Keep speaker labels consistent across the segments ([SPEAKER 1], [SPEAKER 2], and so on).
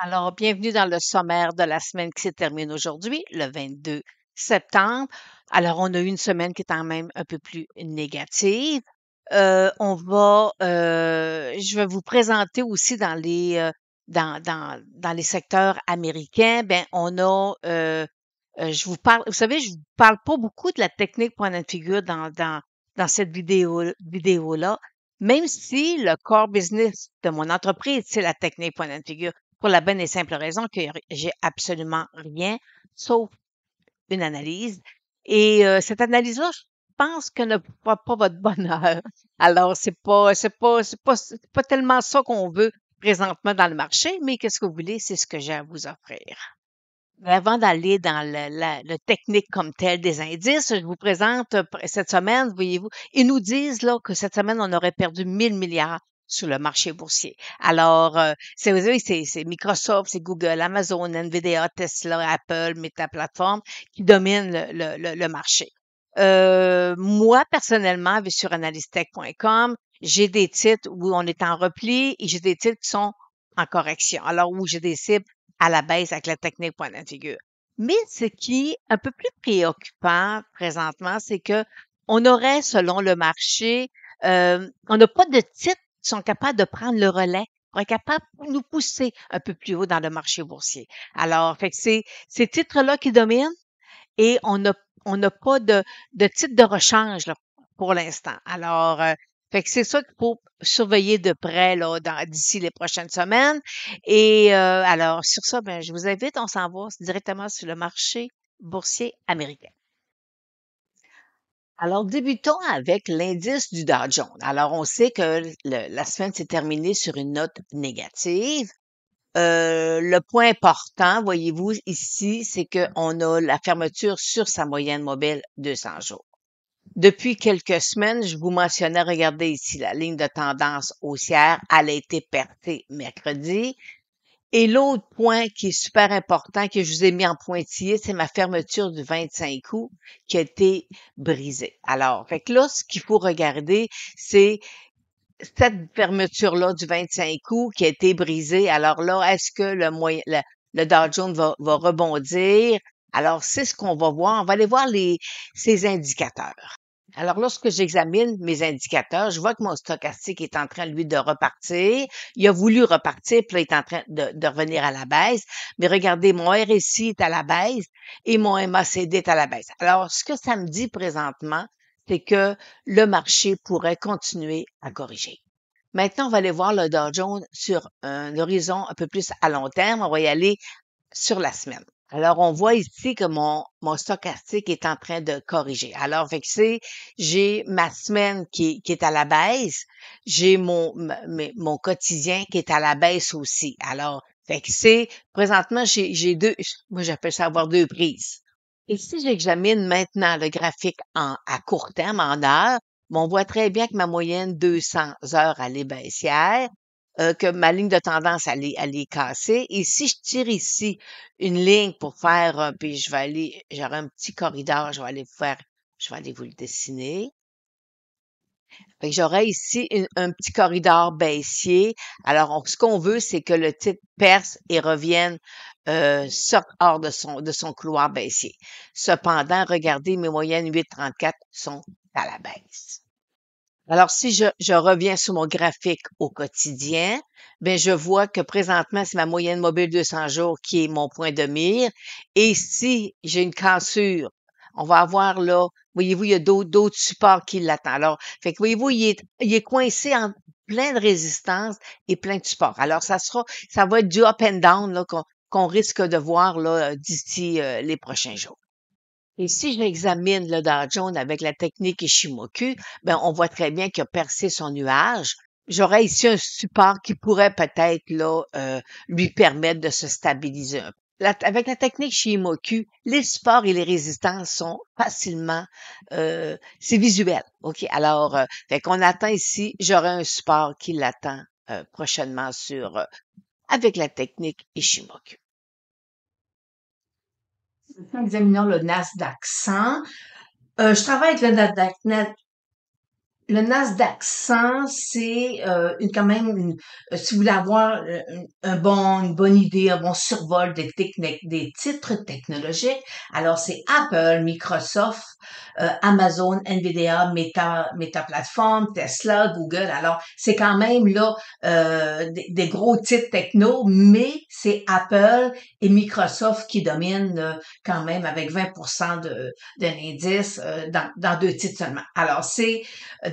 [SPEAKER 1] Alors, bienvenue dans le sommaire de la semaine qui se termine aujourd'hui, le 22 septembre. Alors, on a eu une semaine qui est quand même un peu plus négative. Je vais vous présenter aussi dans les secteurs américains. Ben, je vous parle, vous savez, je vous parle pas beaucoup de la technique point and figure dans cette vidéo-là, même si le core business de mon entreprise, c'est la technique point and figure pour la bonne et simple raison que j'ai absolument rien sauf une analyse. Et cette analyse-là, je pense que ne fera pas votre bonheur. Alors, c'est pas tellement ça qu'on veut présentement dans le marché, mais qu'est-ce que vous voulez, c'est ce que j'ai à vous offrir. Mais avant d'aller dans le technique comme tel des indices, je vous présente cette semaine, voyez-vous, ils nous disent là que cette semaine, on aurait perdu 1 000 milliards sur le marché boursier. Alors, vous savez, c'est Microsoft, c'est Google, Amazon, Nvidia, Tesla, Apple, Meta Platform qui dominent le marché. Moi, personnellement, sur analystech.com, j'ai des titres où on est en repli et j'ai des titres qui sont en correction. Alors, où j'ai des cibles à la baisse avec la technique point de figure. Mais ce qui est un peu plus préoccupant présentement, c'est que on aurait, selon le marché, on n'a pas de titres qui sont capables de prendre le relais pour être capables de nous pousser un peu plus haut dans le marché boursier. Alors, fait que c'est ces titres-là qui dominent et on n'a pas de titre de rechange là, pour l'instant. Alors, fait que c'est ça qu'il faut surveiller de près là, d'ici les prochaines semaines. Et alors, sur ça, ben, je vous invite, on s'en va directement sur le marché boursier américain. Alors, débutons avec l'indice du Dow Jones. Alors, on sait que la semaine s'est terminée sur une note négative. Le point important, voyez-vous, ici, c'est qu'on a la fermeture sur sa moyenne mobile 200 jours. Depuis quelques semaines, je vous mentionnais, regardez ici, la ligne de tendance haussière, elle a été percée mercredi. Et l'autre point qui est super important, que je vous ai mis en pointillé, c'est ma fermeture du 25 août qui a été brisée. Alors, fait que là, ce qu'il faut regarder, c'est cette fermeture-là du 25 août qui a été brisée. Alors là, est-ce que le Dow Jones va rebondir? Alors, c'est ce qu'on va voir. On va aller voir ces indicateurs. Alors, lorsque j'examine mes indicateurs, je vois que mon stochastique est en train, lui, de repartir. Il a voulu repartir, puis là, il est en train de revenir à la baisse. Mais regardez, mon RSI est à la baisse et mon MACD est à la baisse. Alors, ce que ça me dit présentement, c'est que le marché pourrait continuer à corriger. Maintenant, on va aller voir le Dow Jones sur un horizon un peu plus à long terme. On va y aller sur la semaine. Alors, on voit ici que mon stochastique est en train de corriger. Alors, fait que j'ai ma semaine qui est à la baisse, j'ai mon quotidien qui est à la baisse aussi. Alors, fait que présentement, j'ai deux, moi j'appelle ça avoir deux prises. Et si j'examine maintenant le graphique à court terme, en heures, on voit très bien que ma moyenne 200 heures, elle est baissière, que ma ligne de tendance, elle est cassée. Et si je tire ici une ligne pour faire, puis j'aurai un petit corridor, je vais aller vous le dessiner. Fait que j'aurai ici un petit corridor baissier. Alors, ce qu'on veut, c'est que le titre perce et revienne, sorte hors de son couloir baissier. Cependant, regardez, mes moyennes 8,34 sont à la baisse. Alors, si je reviens sur mon graphique au quotidien, ben je vois que présentement, c'est ma moyenne mobile 200 jours qui est mon point de mire. Et si j'ai une cassure, on va avoir là, voyez-vous, il y a d'autres supports qui l'attendent. Alors, fait que voyez-vous, il est coincé en plein de résistance et plein de supports. Alors, ça va être du up and down là, qu'on risque de voir là d'ici les prochains jours. Et si j'examine le Dow Jones avec la technique Ishimoku, ben, on voit très bien qu'il a percé son nuage. J'aurais ici un support qui pourrait peut-être là lui permettre de se stabiliser un peu. Avec la technique Shimoku, les supports et les résistances sont facilement, c'est visuel. OK? Alors, fait qu'on attend ici, j'aurai un support qui l'attend prochainement avec la technique Ishimoku. Examinons le Nasdaq 100. Je travaille avec le Nasdaq
[SPEAKER 2] Le Nasdaq 100, c'est quand même si vous voulez avoir une bonne idée, un bon survol des titres technologiques. Alors c'est Apple, Microsoft, Amazon, Nvidia, Meta Platform, Tesla, Google. Alors c'est quand même là des gros titres techno, mais c'est Apple et Microsoft qui dominent quand même avec 20% de l'indice dans deux titres seulement. Alors c'est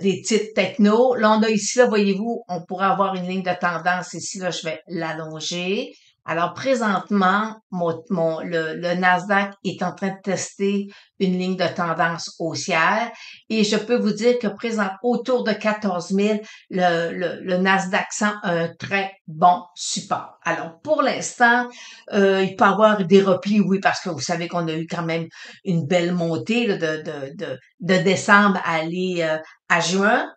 [SPEAKER 2] des titres techno. Là, on a ici, là, voyez-vous, on pourrait avoir une ligne de tendance ici, là, je vais l'allonger. Alors, présentement, le Nasdaq est en train de tester une ligne de tendance haussière et je peux vous dire que présent autour de 14 000, le Nasdaq 100 a un très bon support. Alors, pour l'instant, il peut y avoir des replis, oui, parce que vous savez qu'on a eu quand même une belle montée là, de décembre à aller à juin.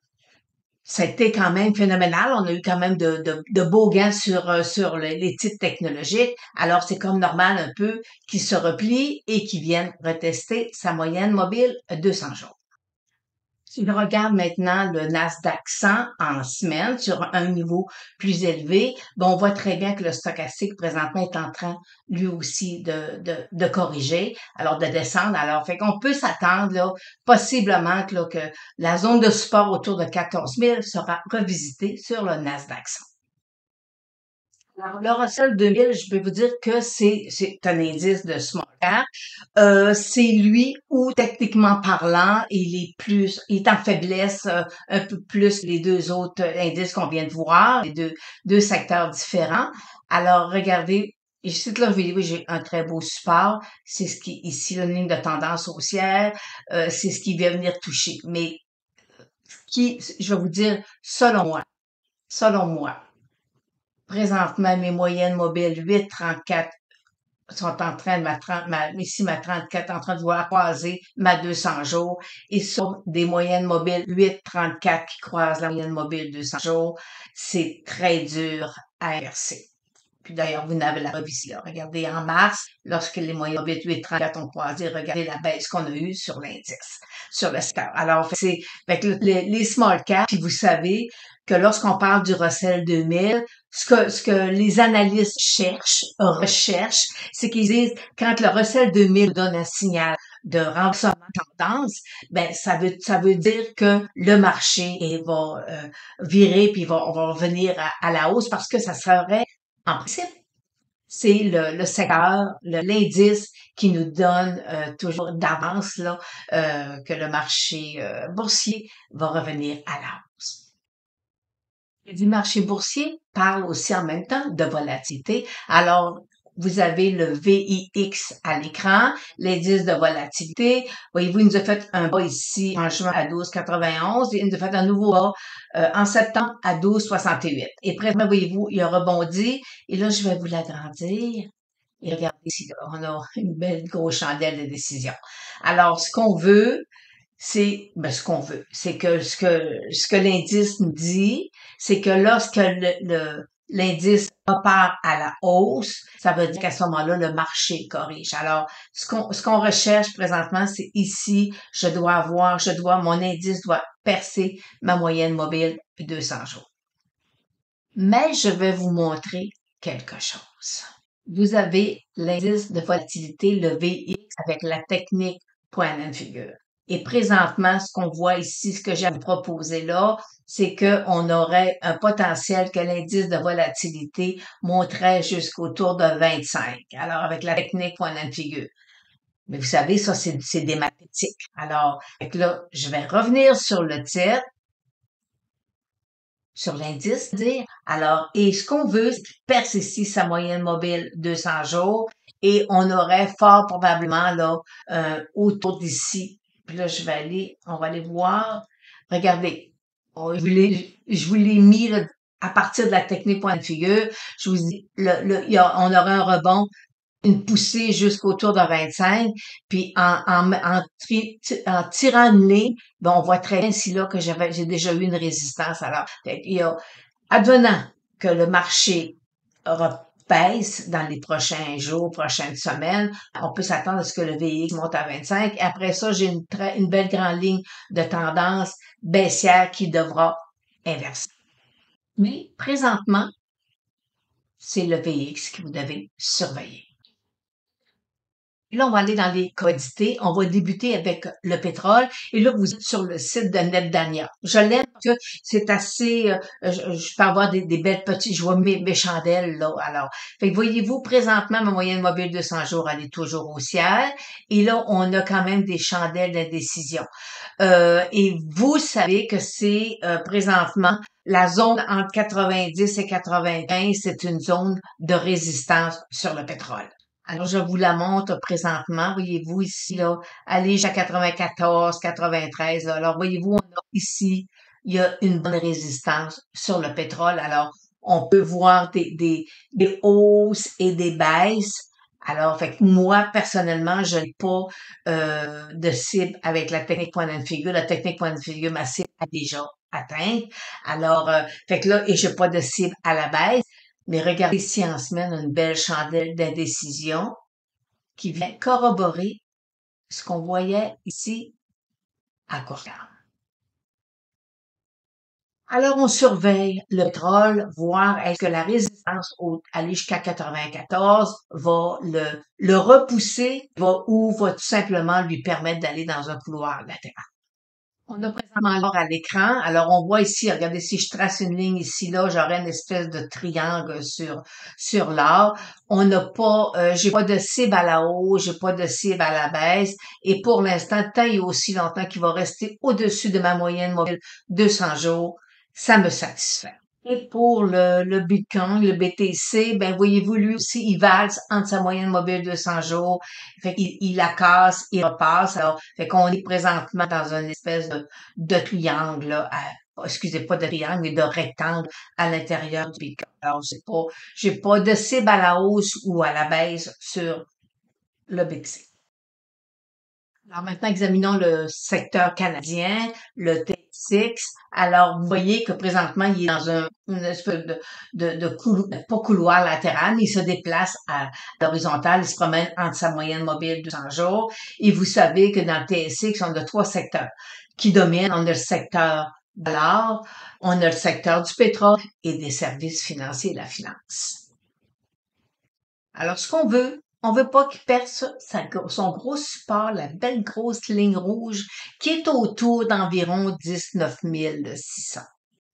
[SPEAKER 2] C'était quand même phénoménal. On a eu quand même de beaux gains sur les titres technologiques. Alors, c'est comme normal un peu qu'ils se replient et qu'ils viennent retester sa moyenne mobile 200 jours. Si je regarde maintenant le Nasdaq 100 en semaine sur un niveau plus élevé, ben on voit très bien que le stochastique présentement est en train lui aussi de corriger, alors de descendre. Alors, fait qu'on peut s'attendre là, possiblement que la zone de support autour de 14 000 sera revisitée sur le Nasdaq 100. Alors, le Russell 2000, je peux vous dire que c'est un indice de small cap. C'est lui où, techniquement parlant, il est en faiblesse un peu plus que les deux autres indices qu'on vient de voir, les deux secteurs différents. Alors, regardez, ici, là, oui, j'ai un très beau support. C'est ce qui, ici, une ligne de tendance haussière. C'est ce qui vient venir toucher. Mais, je vais vous dire, selon moi, présentement, mes moyennes mobiles 8,34 sont en train de ici ma 34 en train de vouloir croiser ma 200 jours et sur des moyennes mobiles 8,34 qui croisent la moyenne mobile 200 jours, c'est très dur à inverser. Puis d'ailleurs, vous n'avez la preuve ici, là. Regardez en mars, lorsque les moyennes mobiles 8,34 ont croisé, regardez la baisse qu'on a eue sur l'indice, sur le score. Alors, fait que les small caps, puis vous savez que lorsqu'on parle du Russell 2000, ce que les analystes recherchent, c'est qu'ils disent, quand le Russell 2000 donne un signal de renversement de tendance, ben, ça veut dire que le marché va virer puis on va revenir à la hausse parce que ça serait en principe, c'est le secteur, l'indice qui nous donne toujours d'avance là que le marché boursier va revenir à la hausse. Du marché boursier parle aussi en même temps de volatilité. Alors, vous avez le VIX à l'écran, l'indice de volatilité. Voyez-vous, il nous a fait un bas ici en juin à 12,91 et il nous a fait un nouveau bas en septembre à 12,68. Et présentement, voyez-vous, il a rebondi. Et là, je vais vous l'agrandir. Et regardez ici, là, on a une belle grosse chandelle de décision. Alors, ce qu'on veut, c'est que ce que l'indice nous dit, c'est que lorsque l'indice repart à la hausse, ça veut dire qu'à ce moment-là, le marché corrige. Alors, ce qu'on recherche présentement, c'est ici, mon indice doit percer ma moyenne mobile 200 jours. Mais je vais vous montrer quelque chose. Vous avez l'indice de volatilité, le VX, avec la technique point and figure. Et présentement, ce qu'on voit ici, ce que j'ai à vous proposer là, c'est qu'on aurait un potentiel que l'indice de volatilité monterait jusqu'autour de 25. Alors, avec la technique point and figure. Mais vous savez, ça, c'est des mathématiques. Alors, là, je vais revenir sur le titre, sur l'indice, dire. Alors, et ce qu'on veut, c'est qu'il perce ici sa moyenne mobile 200 jours et on aurait fort probablement là autour d'ici. Puis là, on va aller voir. Regardez, je vous l'ai mis là, à partir de la technique point de figure. Je vous dis, on aurait un rebond une poussée jusqu'autour de 25, puis en tirant une ligne, ben, on voit très bien ici là que j'ai déjà eu une résistance. Alors, advenant que le marché baisse dans les prochains jours, prochaines semaines. On peut s'attendre à ce que le VIX monte à 25. Et après ça, j'ai une belle grande ligne de tendance baissière qui devra inverser. Mais présentement, c'est le VIX que vous devez surveiller. Et là, on va aller dans les commodités. On va débuter avec le pétrole. Et là, vous êtes sur le site de NetDania. Je l'aime parce que c'est assez, je peux avoir des belles petites, je vois mes chandelles, là. Alors, fait que voyez-vous, présentement, ma moyenne mobile 200 jours, elle est toujours haussière. Et là, on a quand même des chandelles d'indécision. Et vous savez que c'est présentement la zone entre 90 et 95, c'est une zone de résistance sur le pétrole. Alors, je vous la montre présentement. Voyez-vous ici, là, aller jusqu'à 94, 93. Là. Alors, voyez-vous, on a ici, il y a une bonne résistance sur le pétrole. Alors, on peut voir des hausses et des baisses. Alors, fait que moi, personnellement, je n'ai pas de cible avec la technique point and figure. La technique point and figure, ma cible a déjà atteinte. Alors, fait que là, et j'ai pas de cible à la baisse. Mais regardez ici en semaine une belle chandelle d'indécision qui vient corroborer ce qu'on voyait ici à court terme. Alors, on surveille le pétrole, voir est-ce que la résistance aller jusqu'à 94 va le repousser, ou va tout simplement lui permettre d'aller dans un couloir latéral. On a présentement l'or à l'écran. Alors, on voit ici, regardez, si je trace une ligne ici, là, j'aurais une espèce de triangle sur l'or. On n'a pas, j'ai pas de cible à la hausse, j'ai pas de cible à la baisse. Et pour l'instant, tant et aussi longtemps qu'il va rester au-dessus de ma moyenne mobile 200 jours, ça me satisfait. Et pour le Bitcoin, le BTC, ben voyez-vous, lui aussi, il valse entre sa moyenne mobile 200 jours. Fait qu'il il la casse, il repasse. Alors, fait qu'on est présentement dans une espèce de triangle, là, excusez, pas de triangle, mais de rectangle à l'intérieur du Bitcoin. Alors, j'ai pas de cible à la hausse ou à la baisse sur le BTC. Alors maintenant, examinons le secteur canadien, le TSX. Alors, vous voyez que présentement, il est dans une espèce de couloir, pas couloir latéral, mais il se déplace à l'horizontale, il se promène entre sa moyenne mobile de 200 jours. Et vous savez que dans le TSX, on a trois secteurs qui dominent. On a le secteur de l'or, on a le secteur du pétrole et des services financiers et de la finance. Alors, ce qu'on veut, on veut pas qu'il perde son gros support, la belle grosse ligne rouge qui est autour d'environ 19 600.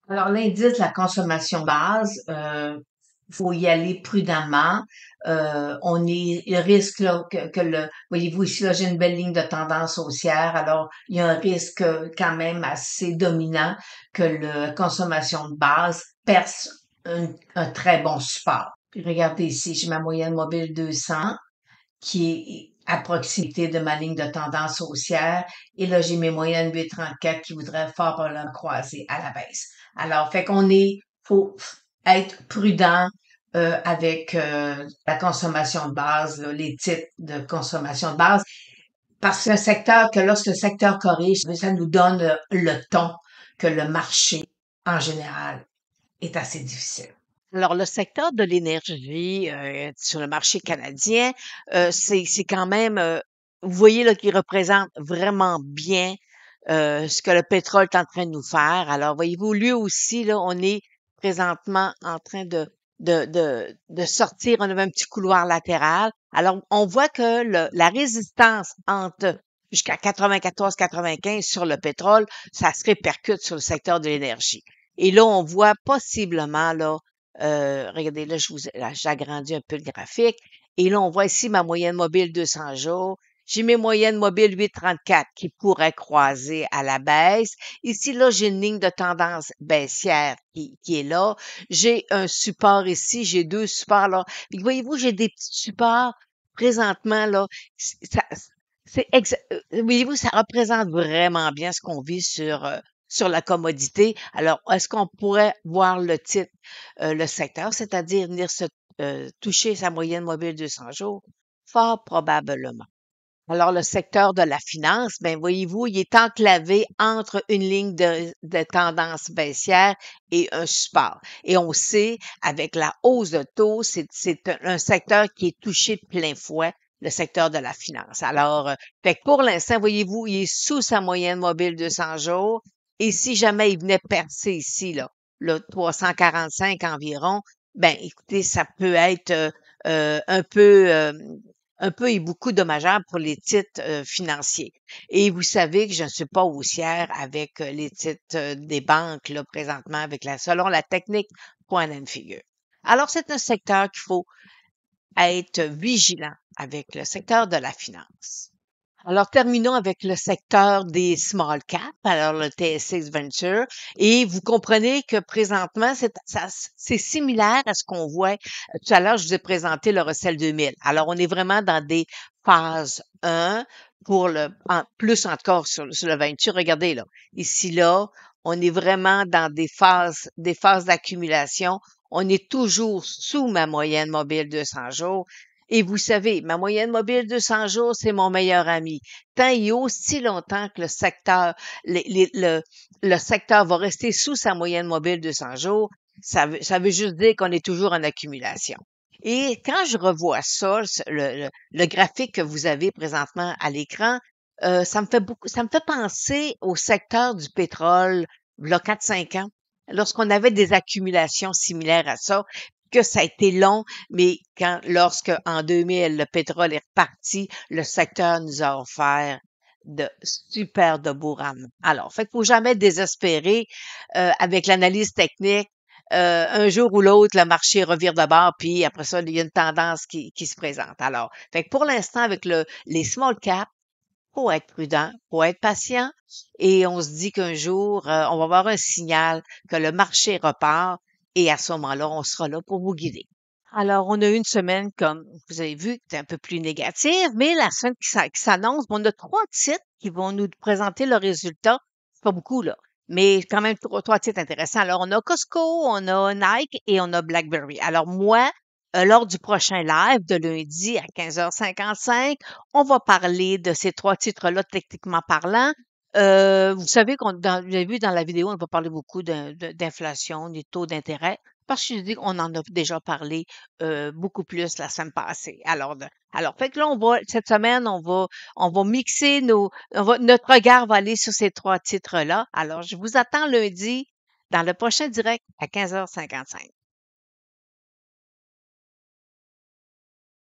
[SPEAKER 2] Alors, l'indice de la consommation base, faut y aller prudemment. Il risque là, voyez-vous ici, là, j'ai une belle ligne de tendance haussière. Alors, il y a un risque quand même assez dominant que la consommation de base perce un très bon support. Puis regardez ici, j'ai ma moyenne mobile 200 qui est à proximité de ma ligne de tendance haussière. Et là, j'ai mes moyennes 8,34 qui voudraient fort probablement croiser à la baisse. Alors, fait faut être prudent avec la consommation de base, là, les titres de consommation de base, parce que c'est un secteur que lorsque le secteur corrige, ça nous donne le ton que le marché, en général, est assez difficile.
[SPEAKER 1] Alors, le secteur de l'énergie sur le marché canadien, c'est quand même, vous voyez là, qu'il représente vraiment bien ce que le pétrole est en train de nous faire. Alors, voyez-vous, lui aussi, là, on est présentement en train de sortir. On avait un petit couloir latéral. Alors, on voit que la résistance entre jusqu'à 94-95 sur le pétrole, ça se répercute sur le secteur de l'énergie. Et là, on voit possiblement, là, regardez, là, j'agrandis un peu le graphique. Et là, on voit ici ma moyenne mobile 200 jours. J'ai mes moyennes mobiles 8,34 qui pourraient croiser à la baisse. Ici, là, j'ai une ligne de tendance baissière qui est là. J'ai un support ici, j'ai deux supports là. Puis, voyez-vous, j'ai des petits supports présentement là. Voyez-vous, ça représente vraiment bien ce qu'on vit sur la commodité. Alors, est-ce qu'on pourrait voir le titre, le secteur, c'est-à-dire venir toucher sa moyenne mobile 200 jours? Fort probablement. Alors, le secteur de la finance, ben voyez-vous, il est enclavé entre une ligne de tendance baissière et un support. Et on sait, avec la hausse de taux, c'est un secteur qui est touché de plein fouet, le secteur de la finance. Alors, fait que pour l'instant, voyez-vous, il est sous sa moyenne mobile 200 jours. Et si jamais il venait percer ici, là, le 345 environ, ben écoutez, ça peut être un peu et beaucoup dommageable pour les titres financiers. Et vous savez que je ne suis pas haussière avec les titres des banques là, présentement selon la technique point and figure. Alors, c'est un secteur qu'il faut être vigilant avec le secteur de la finance. Alors, terminons avec le secteur des small caps, alors le TSX Venture. Et vous comprenez que présentement, c'est similaire à ce qu'on voit. Tout à l'heure, je vous ai présenté le Russell 2000. Alors, on est vraiment dans des phases 1 plus encore sur le Venture. Regardez là, ici là, on est vraiment dans des phases d'accumulation. On est toujours sous ma moyenne mobile 200 jours. Et vous savez, ma moyenne mobile 200 jours, c'est mon meilleur ami. Tant et aussi longtemps que le secteur va rester sous sa moyenne mobile 200 jours, ça veut juste dire qu'on est toujours en accumulation. Et quand je revois ça, le graphique que vous avez présentement à l'écran, ça me fait penser au secteur du pétrole, il y a 4-5 ans, lorsqu'on avait des accumulations similaires à ça, que ça a été long, mais lorsque, en 2000, le pétrole est reparti, le secteur nous a offert de beaux rendements. Alors, fait qu'il faut jamais désespérer avec l'analyse technique. Un jour ou l'autre, le marché revire de bord, puis après ça, il y a une tendance qui se présente. Alors, fait que pour l'instant, avec les small caps, faut être prudent, faut être patient, et on se dit qu'un jour, on va avoir un signal que le marché repart, et à ce moment-là, on sera là pour vous guider. Alors, on a eu une semaine, comme vous avez vu, qui était un peu plus négative, mais la semaine qui s'annonce, on a 3 titres qui vont nous présenter le résultat. C'est pas beaucoup, là, mais quand même 3 titres intéressants. Alors, on a Costco, on a Nike et on a BlackBerry. Alors, moi, lors du prochain live de lundi à 15h55, on va parler de ces 3 titres-là, techniquement parlant. Vous savez vous avez vu dans la vidéo, on va parler beaucoup d'inflation, des taux d'intérêt, parce que je dis qu'on en a déjà parlé beaucoup plus la semaine passée. Alors, fait que là, cette semaine, on va mixer notre regard va aller sur ces 3 titres-là. Alors, je vous attends lundi dans le prochain direct à 15h55.